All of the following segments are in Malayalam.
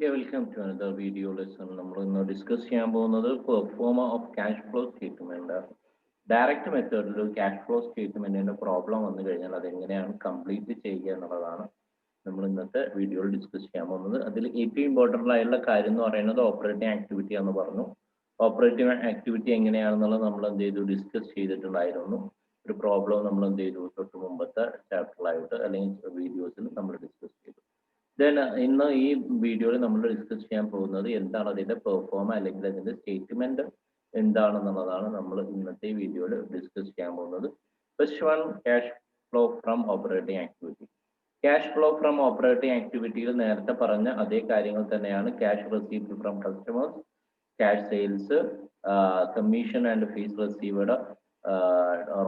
Okay, welcome to another video lesson. നമ്മൾ ഇന്ന് ഡിസ്കസ് ചെയ്യാൻ പോകുന്നത് proforma of cash flow statement. Direct മെത്തേഡിൽ ഒരു ക്യാഷ് ഫ്ലോ സ്റ്റേറ്റ്മെന്റിന്റെ പ്രോബ്ലം വന്നു കഴിഞ്ഞാൽ അത് എങ്ങനെയാണ് കംപ്ലീറ്റ് ചെയ്യുക എന്നുള്ളതാണ് നമ്മൾ ഇന്നത്തെ വീഡിയോയിൽ ഡിസ്കസ് ചെയ്യാൻ പോകുന്നത്. അതിൽ ഏറ്റവും ഇമ്പോർട്ടൻ്റ് ആയിട്ടുള്ള കാര്യം എന്ന് പറയുന്നത് ഓപ്പറേറ്റിംഗ് ആക്ടിവിറ്റി എന്ന് പറഞ്ഞു. ഓപ്പറേറ്റിംഗ് ആക്ടിവിറ്റി എങ്ങനെയാണെന്നുള്ളത് നമ്മൾ എന്ത് ചെയ്തു ഡിസ്കസ് ചെയ്തിട്ടുണ്ടായിരുന്നു. ഒരു പ്രോബ്ലം നമ്മൾ എന്ത് ചെയ്തു തൊട്ട് മുമ്പത്തെ ചാപ്റ്ററിലായിട്ട് അല്ലെങ്കിൽ വീഡിയോസിൽ നമ്മൾ ഡിസ്കസ് ചെയ്തു. ദെൻ ഇന്ന് ഈ വീഡിയോയിൽ നമ്മൾ ഡിസ്കസ് ചെയ്യാൻ പോകുന്നത് എന്താണ് അതിന്റെ പെർഫോമ അല്ലെങ്കിൽ അതിന്റെ സ്റ്റേറ്റ്മെന്റ് എന്താണെന്നുള്ളതാണ് നമ്മൾ ഇന്നത്തെ വീഡിയോയിൽ ഡിസ്കസ് ചെയ്യാൻ പോകുന്നത്. First one, cash flow from operating activity. Cash flow from operating ആക്ടിവിറ്റിയിൽ നേരത്തെ പറഞ്ഞ അതേ കാര്യങ്ങൾ തന്നെയാണ്. Cash received from customers, cash sales, commission and fees received,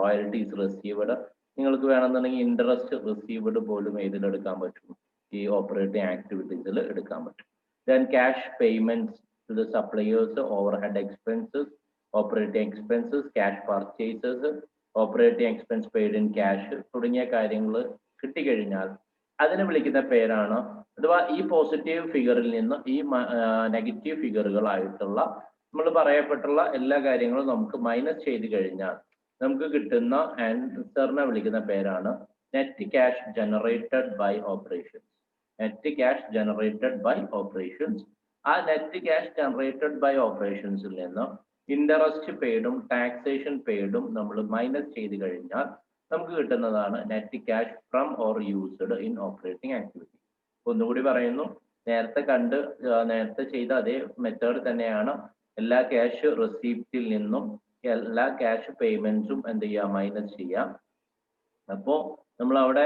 royalties received. നിങ്ങൾക്ക് വേണമെന്നുണ്ടെങ്കിൽ ഇൻട്രസ്റ്റ് റിസീവ്ഡ് പോലും ഇതിലെടുക്കാൻ പറ്റും, ഈ ഓപ്പറേറ്റിംഗ് ആക്ടിവിറ്റീസിൽ എടുക്കാൻ പറ്റും. Then cash payments to the suppliers, overhead expenses, operating expenses, cash purchases, operating expense paid in cash തുടങ്ങിയ കാര്യങ്ങൾ കിട്ടിക്കഴിഞ്ഞാൽ അതിനെ വിളിക്കുന്ന പേരാണ്, അഥവാ ഈ പോസിറ്റീവ് ഫിഗറിൽ നിന്ന് ഈ നെഗറ്റീവ് ഫിഗറുകളായിട്ടുള്ള നമ്മൾ പറയപ്പെട്ടുള്ള എല്ലാ കാര്യങ്ങളും നമുക്ക് മൈനസ് ചെയ്ത് കഴിഞ്ഞാൽ നമുക്ക് കിട്ടുന്ന ആൻസറിനെ വിളിക്കുന്ന പേരാണ് net cash generated by operations. Net cash generated by operations. ആ നെറ്റ് ക്യാഷ് ജനറേറ്റഡ് ബൈ ഓപ്പറേഷൻസിൽ നിന്ന് ഇൻട്രസ്റ്റ് പെയ്ഡും ടാക്സേഷൻ പെയ്ഡും നമ്മൾ മൈനസ് ചെയ്ത് കഴിഞ്ഞാൽ നമുക്ക് കിട്ടുന്നതാണ് net cash from or used in operating activity. ഒന്നുകൂടി പറയുന്നു, നേരത്തെ ചെയ്ത അതേ മെത്തേഡ് തന്നെയാണ്. എല്ലാ ക്യാഷ് റെസീപ്റ്റിൽ നിന്നും എല്ലാ ക്യാഷ് പേയ്മെന്റ്സും എന്ത് ചെയ്യുക, മൈനസ് ചെയ്യാം. അപ്പോൾ നമ്മൾ അവിടെ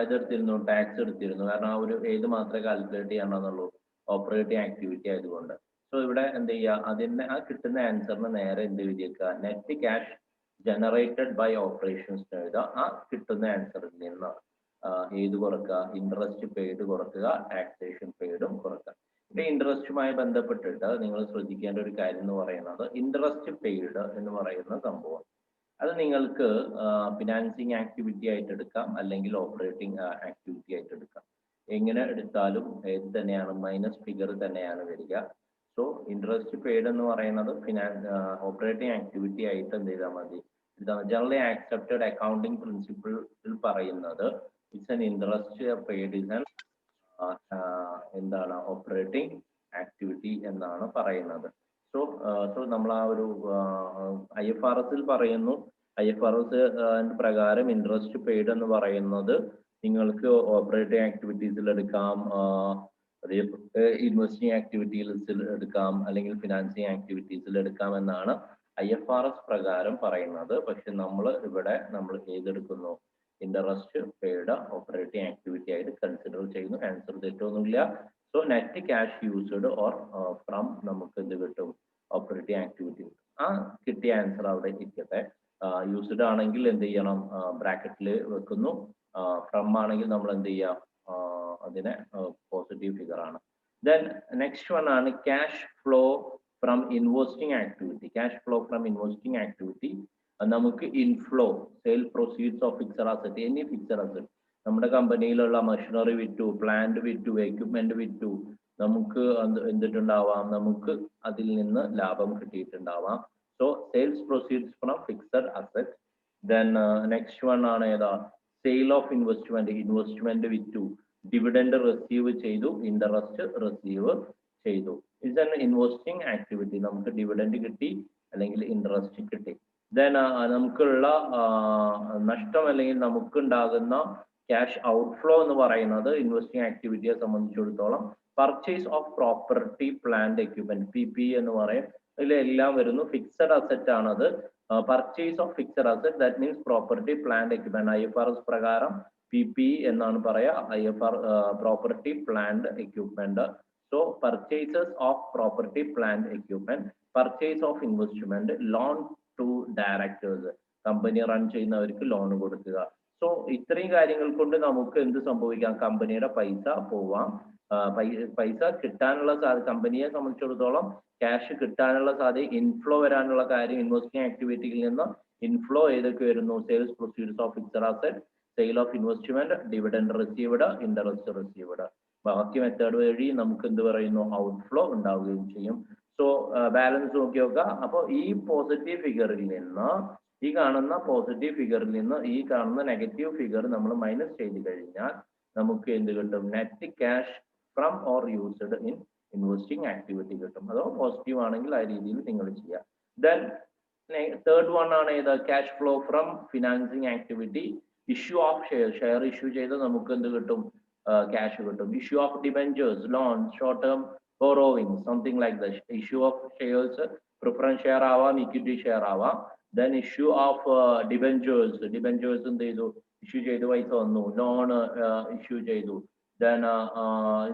ഇതെടുത്തിരുന്നു, ടാക്സ് എടുത്തിരുന്നു. കാരണം ആ ഒരു ഏത് മാത്രമേ കാൽക്കുലേറ്റ് ചെയ്യാനുള്ളൂ, ഓപ്പറേറ്റിംഗ് ആക്ടിവിറ്റി ആയതുകൊണ്ട്. സോ ഇവിടെ എന്ത് ചെയ്യുക, അതിന് ആ കിട്ടുന്ന ആൻസറിന് നേരെ എന്ത് എഴുതിയേക്കുക, net cash generated by operations എഴുതുക. ആ കിട്ടുന്ന ആൻസറിൽ നിന്ന് ഏത് കുറക്കുക, ഇൻട്രസ്റ്റ് പെയ്ഡ് കുറക്കുക, ടാക്സേഷൻ പെയ്ഡും കുറക്കുക. ഇവിടെ ഇൻട്രസ്റ്റുമായി ബന്ധപ്പെട്ടിട്ട് നിങ്ങൾ ശ്രദ്ധിക്കേണ്ട ഒരു കാര്യം എന്ന് പറയുന്നത്, ഇൻട്രസ്റ്റ് പെയ്ഡ് എന്ന് പറയുന്ന സംഭവം അത് നിങ്ങൾക്ക് ഫിനാൻസിങ് ആക്ടിവിറ്റി ആയിട്ട് എടുക്കാം, അല്ലെങ്കിൽ ഓപ്പറേറ്റിംഗ് ആക്ടിവിറ്റി ആയിട്ട് എടുക്കാം. എങ്ങനെ എടുത്താലും ഏത് തന്നെയാണ്, മൈനസ് ഫിഗർ തന്നെയാണ് വരിക. സോ ഇൻട്രസ്റ്റ് പെയ്ഡ് എന്ന് പറയുന്നത് ഓപ്പറേറ്റിംഗ് ആക്ടിവിറ്റി ആയിട്ട് എന്ത് ചെയ്താൽ മതി, ജനറലി ആക്സെപ്റ്റഡ് അക്കൗണ്ടിങ് പ്രിൻസിപ്പിളിൽ പറയുന്നത് it's an interest paid is an എന്താണ് ഓപ്പറേറ്റിംഗ് ആക്ടിവിറ്റി എന്നാണ് പറയുന്നത്. സോ നമ്മൾ ആ ഒരു IFRS പറയുന്നു, IFRS പ്രകാരം ഇൻട്രസ്റ്റ് പെയ്ഡ് എന്ന് പറയുന്നത് നിങ്ങൾക്ക് ഓപ്പറേറ്റിംഗ് ആക്ടിവിറ്റീസിൽ എടുക്കാം, ഇൻവെസ്റ്റിംഗ് ആക്ടിവിറ്റീസിൽ എടുക്കാം, അല്ലെങ്കിൽ ഫിനാൻസിങ് ആക്ടിവിറ്റീസിൽ എടുക്കാം എന്നാണ് IFRS പ്രകാരം പറയുന്നത്. പക്ഷെ നമ്മൾ ഏതെടുക്കുന്നു, ഇൻട്രസ്റ്റ് പെയ്ഡ് ഓപ്പറേറ്റിംഗ് ആക്ടിവിറ്റി ആയിട്ട് കൺസിഡർ ചെയ്യുന്നു. ആൻസർ തെറ്റൊന്നുമില്ല. So net cash used or from നമുക്ക് എന്ത് കിട്ടും, ഓപ്പറേറ്റിംഗ് ആക്ടിവിറ്റി. ആ കിട്ടിയ ആൻസർ അവിടെ ഇരിക്കട്ടെ. യൂസ്ഡ് ആണെങ്കിൽ എന്ത് ചെയ്യണം, ബ്രാക്കറ്റിൽ വെക്കുന്നു. ഫ്രം ആണെങ്കിൽ നമ്മൾ എന്ത് ചെയ്യാം, അതിനെ പോസിറ്റീവ് ഫിഗർ ആണ്. ദെൻ നെക്സ്റ്റ് വൺ ആണ് cash flow from investing activity. Cash flow from investing activity നമുക്ക് inflow, sale proceeds of fixed asset, any fixed asset, നമ്മുടെ കമ്പനിയിലുള്ള മെഷീനറി വിറ്റു, പ്ലാന്റ് വിറ്റു, എക്യുപ്മെന്റ് വിറ്റു, നമുക്ക് എന്തിട്ടുണ്ടാവാം, നമുക്ക് അതിൽ നിന്ന് ലാഭം കിട്ടിയിട്ടുണ്ടാവാം. So sales proceeds from fixed asset. Then next one ആണ് ഏതാ, സെയിൽ ഓഫ് ഇൻവെസ്റ്റ്മെന്റ്, ഇൻവെസ്റ്റ്മെന്റ് വിറ്റു, ഡിവിഡൻഡ് റിസീവ് ചെയ്തു, ഇൻട്രസ്റ്റ് റിസീവ് ചെയ്തു. It's an investing activity. നമുക്ക് ഡിവിഡൻഡ് കിട്ടി അല്ലെങ്കിൽ ഇൻട്രസ്റ്റ് കിട്ടി. ദെൻ നമുക്കുള്ള നഷ്ടം അല്ലെങ്കിൽ നമുക്കുണ്ടാകുന്ന ക്യാഷ് ഔട്ട്ഫ്ലോ എന്ന് പറയുന്നത് ഇൻവെസ്റ്റിംഗ് ആക്ടിവിറ്റിയെ സംബന്ധിച്ചിടത്തോളം purchase of property plant equipment, PPE എന്ന് പറയും. ഇതിലെല്ലാം വരുന്നു. ഫിക്സഡ് അസറ്റ് ആണത്. Purchase of fixed asset, that means property plant equipment. IFRS പ്രകാരം PPE എന്നാണ് പറയുക, property plant equipment. So purchases of property plant equipment, purchase of investment, loan to directors, company run ചെയ്യുന്നവർക്ക് ലോൺ കൊടുക്കുക. സോ ഇത്രയും കാര്യങ്ങൾ കൊണ്ട് നമുക്ക് എന്ത് സംഭവിക്കാം, കമ്പനിയുടെ പൈസ പോവാം, പൈസ കിട്ടാനുള്ള കമ്പനിയെ സംബന്ധിച്ചിടത്തോളം ക്യാഷ് കിട്ടാനുള്ള സാധ്യത, ഇൻഫ്ലോ വരാനുള്ള കാര്യം, ഇൻവെസ്റ്റിംഗ് ആക്ടിവിറ്റിയിൽ നിന്ന് ഇൻഫ്ലോ ഏതൊക്കെ വരുന്നു, sales proceeds of fixed asset, sale of investment, dividend received, interest received. ബാക്കി മെത്തേഡ് വഴി നമുക്ക് എന്ത് പറയുന്നു, ഔട്ട്ഫ്ലോ ഉണ്ടാവുകയും ചെയ്യും. സോ ബാലൻസ് നോക്കി നോക്കുക. അപ്പോൾ ഈ പോസിറ്റീവ് ഫിഗറിൽ നിന്ന്, ഈ കാണുന്ന പോസിറ്റീവ് ഫിഗറിൽ നിന്ന് ഈ കാണുന്ന നെഗറ്റീവ് ഫിഗർ നമ്മൾ മൈനസ് ചെയ്ത് കഴിഞ്ഞാൽ നമുക്ക് എന്ത് കിട്ടും, net cash from or used in investing activity കിട്ടും. അതോ പോസിറ്റീവ് ആണെങ്കിൽ ആ രീതിയിൽ നിങ്ങൾ ചെയ്യുക. ദെൻ തേർഡ് വൺ ആണ് ഏത്, cash flow from financing activity. Issue of share issue ചെയ്ത് നമുക്ക് എന്ത് കിട്ടും, ക്യാഷ് കിട്ടും. Issue of debentures, loan, short term borrowing, something like the. Issue of shares preference share ആവാം, ഇക്വിറ്റി ഷെയർ ആവാം. Then issue of debentures, debentures എന്ത് ചെയ്തു, ഇഷ്യൂ ചെയ്ത് പൈസ വന്നു. ലോൺ ഇഷ്യൂ ചെയ്തു, ദെൻ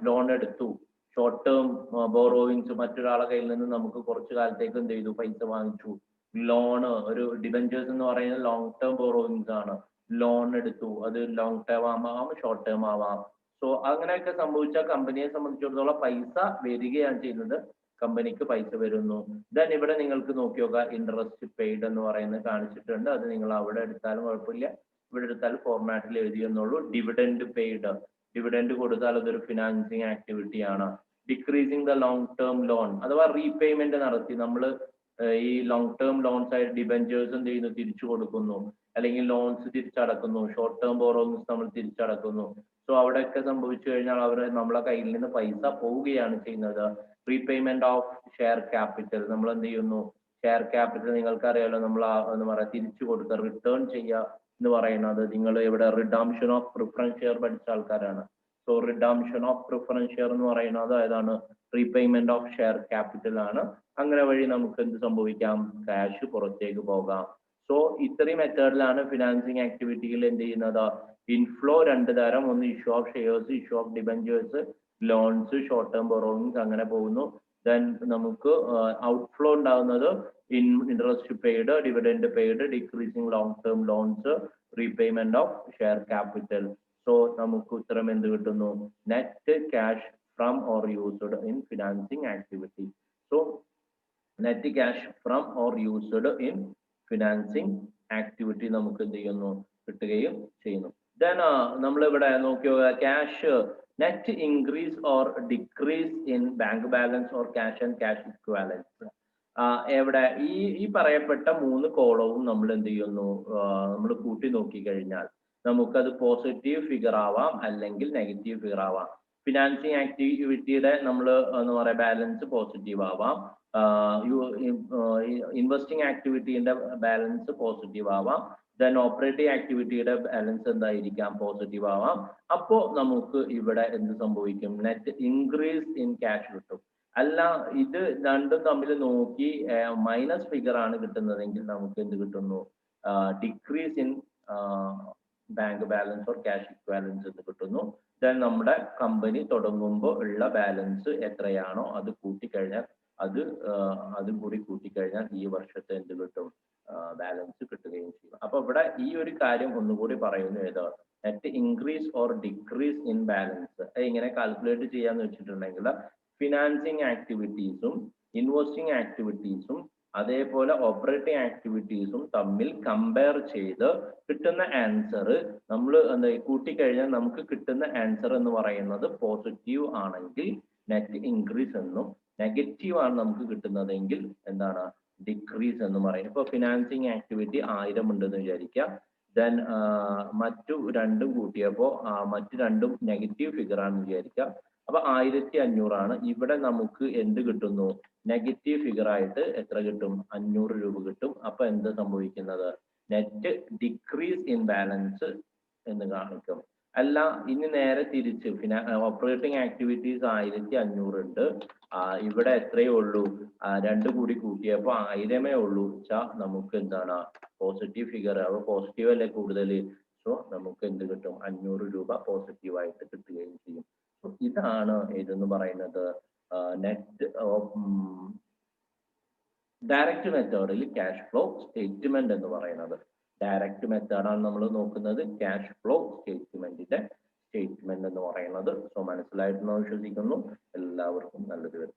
ലോൺ എടുത്തു. ഷോർട്ട് ടേം ബോറോവിങ്സ്, മറ്റൊരാളെ കയ്യിൽ നിന്ന് നമുക്ക് കുറച്ചു കാലത്തേക്ക് എന്ത് ചെയ്തു, പൈസ വാങ്ങിച്ചു. ലോണ്, ഒരു ഡിബെഞ്ചേഴ്സ് എന്ന് പറയുന്നത് ലോങ് ടേം ബോറോവിങ്സ് ആണ്. ലോൺ എടുത്തു, അത് ലോങ് ടേം ആവാം, ഷോർട്ട് ടേം ആവാം. സോ അങ്ങനെയൊക്കെ സംഭവിച്ചാൽ കമ്പനിയെ സംബന്ധിച്ചിടത്തോളം പൈസ വരികയാണ് ചെയ്യുന്നത്, കമ്പനിക്ക് പൈസ വരുന്നു. ദെൻ ഇവിടെ നിങ്ങൾക്ക് നോക്കി നോക്കാം, ഇൻട്രസ്റ്റ് പെയ്ഡ് എന്ന് പറയുന്നത് കാണിച്ചിട്ടുണ്ട്. അത് നിങ്ങൾ അവിടെ എടുത്താലും കുഴപ്പമില്ല, ഇവിടെ എടുത്താലും ഫോർമാറ്റിൽ എഴുതിയെന്നുള്ളൂ. ഡിവിഡൻഡ് പെയ്ഡ്, ഡിവിഡൻഡ് കൊടുത്താൽ അതൊരു ഫിനാൻസിങ് ആക്ടിവിറ്റി ആണ്. Decreasing the long term loan, അഥവാ റീപേയ്മെന്റ് നടത്തി നമ്മൾ ഈ ലോങ് ടേം ലോൺസ് ആയിട്ട് ഡിബെഞ്ചേഴ്സ് എന്ത് ചെയ്യുന്നു, തിരിച്ചു കൊടുക്കുന്നു, അല്ലെങ്കിൽ ലോൺസ് തിരിച്ചടക്കുന്നു. ഷോർട്ട് ടേം ബോറോയിങ്സ് നമ്മൾ തിരിച്ചടക്കുന്നു. സോ അവിടെയൊക്കെ സംഭവിച്ചു കഴിഞ്ഞാൽ അവർ നമ്മളെ കയ്യിൽ നിന്ന് പൈസ പോവുകയാണ് ചെയ്യുന്നത്. റീപേയ്മെന്റ് ഓഫ് ഷെയർ ക്യാപിറ്റൽ, നമ്മൾ എന്ത് ചെയ്യുന്നു, ഷെയർ ക്യാപിറ്റൽ നിങ്ങൾക്കറിയാലോ, നമ്മൾ എന്ന് പറയാം തിരിച്ചു കൊടുക്കുക, റിട്ടേൺ ചെയ്യുക എന്ന് പറയുന്നത്. നിങ്ങൾ ഇവിടെ റിഡംഷൻ ഓഫ് പ്രിഫറൻസ് ഷെയർ പഠിച്ച ആൾക്കാരാണ്. So redemption of preference share എന്ന് പറയുന്നത് ഏതാണ്, റീപേയ്മെന്റ് ഓഫ് ഷെയർ ക്യാപിറ്റൽ ആണ്. അങ്ങനെ വഴി നമുക്ക് എന്ത് സംഭവിക്കാം, ക്യാഷ് പുറത്തേക്ക് പോകാം. സോ ഇത്രയും മെത്തേഡിലാണ് ഫിനാൻസിങ് ആക്ടിവിറ്റിയിൽ എന്ത് ചെയ്യുന്നത്, ഇൻഫ്ലോ രണ്ട് തരം, ഒന്ന് issue of shares, issue of debentures, loans, short term borrowings, അങ്ങനെ പോകുന്നു. ദെൻ നമുക്ക് ഔട്ട്ഫ്ലോ ഉണ്ടാകുന്നത് interest paid, dividend paid, decreasing long term loans, repayment of share capital. So നമുക്ക് ഉത്തരം എന്ത് കിട്ടുന്നു, net cash from or used in financing activity. So net cash from or used in financing activity നമുക്ക് എന്ത് ചെയ്യുന്നു, കിട്ടുകയും ചെയ്യുന്നു. ദെൻ നമ്മൾ ഇവിടെ നോക്കിയോ, cash net increase or decrease in bank balance or cash and cash equivalence. എവിടെ ഈ പറയപ്പെട്ട മൂന്ന് കോളവും നമ്മൾ എന്ത് ചെയ്യുന്നു, നമ്മൾ കൂട്ടി നോക്കി കഴിഞ്ഞാൽ നമുക്കത് പോസിറ്റീവ് ഫിഗർ ആവാം, അല്ലെങ്കിൽ നെഗറ്റീവ് ഫിഗർ ആവാം. ഫിനാൻസിങ് ആക്ടിവിറ്റിയുടെ നമ്മൾ എന്ന് പറയാം ബാലൻസ് പോസിറ്റീവ് ആവാം, ഇൻവെസ്റ്റിംഗ് ആക്ടിവിറ്റിയുടെ ബാലൻസ് പോസിറ്റീവ് ആവാം, ദെൻ ഓപ്പറേറ്റിംഗ് ആക്ടിവിറ്റിയുടെ ബാലൻസ് എന്തായിരിക്കാം, പോസിറ്റീവ് ആവാം. അപ്പോൾ നമുക്ക് ഇവിടെ എന്ത് സംഭവിക്കും, നെറ്റ് ഇൻക്രീസ് ഇൻ ക്യാഷ് കിട്ടും. അല്ല ഇത് രണ്ടും തമ്മിൽ നോക്കി മൈനസ് ഫിഗർ ആണ് കിട്ടുന്നതെങ്കിൽ നമുക്ക് എന്ത് കിട്ടുന്നു, decrease in bank balance or cash equivalence എന്ന് കിട്ടുന്നു. ദെൻ നമ്മുടെ കമ്പനി തുടങ്ങുമ്പോൾ ഉള്ള ബാലൻസ് എത്രയാണോ അത് കൂട്ടിക്കഴിഞ്ഞാൽ അതും കൂടി കൂട്ടിക്കഴിഞ്ഞാൽ ഈ വർഷത്തെ എന്ത് കിട്ടും, ബാലൻസ് കിട്ടുകയും ചെയ്യും. അപ്പൊ ഇവിടെ ഈ ഒരു കാര്യം ഒന്നുകൂടി പറയുന്നു, ഏതാ net increase or decrease in balance. ഇങ്ങനെ കാൽക്കുലേറ്റ് ചെയ്യാന്ന് വെച്ചിട്ടുണ്ടെങ്കിൽ ഫിനാൻസിങ് ആക്ടിവിറ്റീസും ഇൻവെസ്റ്റിംഗ് ആക്ടിവിറ്റീസും അതേപോലെ ഓപ്പറേറ്റിംഗ് ആക്ടിവിറ്റീസും തമ്മിൽ കമ്പയർ ചെയ്ത് കിട്ടുന്ന ആൻസർ നമ്മൾ എന്താ കൂട്ടിക്കഴിഞ്ഞാൽ നമുക്ക് കിട്ടുന്ന ആൻസർ എന്ന് പറയുന്നത് പോസിറ്റീവ് ആണെങ്കിൽ നെറ്റ് ഇൻക്രീസ് എന്നും, നെഗറ്റീവ് ആണ് നമുക്ക് കിട്ടുന്നതെങ്കിൽ എന്താണ്, ഡിക്രീസ് എന്ന് പറയും. ഇപ്പൊ ഫിനാൻസിങ് ആക്ടിവിറ്റി 1000 ഉണ്ടെന്ന് വിചാരിക്കുക. ദെൻ മറ്റു രണ്ടും കൂട്ടിയപ്പോൾ മറ്റു രണ്ടും നെഗറ്റീവ് ഫിഗർ ആണെന്ന് വിചാരിക്കുക. അപ്പൊ 1500 ആണ്. ഇവിടെ നമുക്ക് എന്ത് കിട്ടുന്നു, നെഗറ്റീവ് ഫിഗർ ആയിട്ട് എത്ര കിട്ടും, 500 രൂപ കിട്ടും. അപ്പൊ എന്ത് സംഭവിക്കുന്നത്, നെറ്റ് ഡിക്രീസ് ഇൻ ബാലൻസ് എന്ന് കാണിക്കും. അല്ല ഇനി നേരെ തിരിച്ച് ഓപ്പറേറ്റിംഗ് ആക്ടിവിറ്റീസ് 1500 ഉണ്ട്, ഇവിടെ എത്രയേ ഉള്ളൂ, രണ്ടു കൂടി കൂട്ടിയപ്പോ 1000 ഉള്ളൂ വെച്ചാൽ നമുക്ക് എന്താണ് പോസിറ്റീവ് ഫിഗർ. അപ്പൊ പോസിറ്റീവ് അല്ലേ കൂടുതൽ, സോ നമുക്ക് എന്ത് കിട്ടും, 500 രൂപ പോസിറ്റീവ് ആയിട്ട് കിട്ടുകയും ചെയ്യും. ഇതാണ് ഇതെന്ന് പറയുന്നത് നെറ്റ് ഡയറക്റ്റ് മെത്തേഡിൽ ക്യാഷ് ഫ്ലോ സ്റ്റേറ്റ്മെന്റ് എന്ന് പറയുന്നത്. ഡയറക്റ്റ് മെത്തേഡാണ് നമ്മൾ നോക്കുന്നത്, ക്യാഷ് ഫ്ലോ സ്റ്റേറ്റ്മെന്റിന്റെ സ്റ്റേറ്റ്മെന്റ് എന്ന് പറയുന്നത്. സോ മനസ്സിലായിട്ടുണ്ടോ വിശ്വസിക്കുന്നു. എല്ലാവർക്കും നല്ലത് വരും.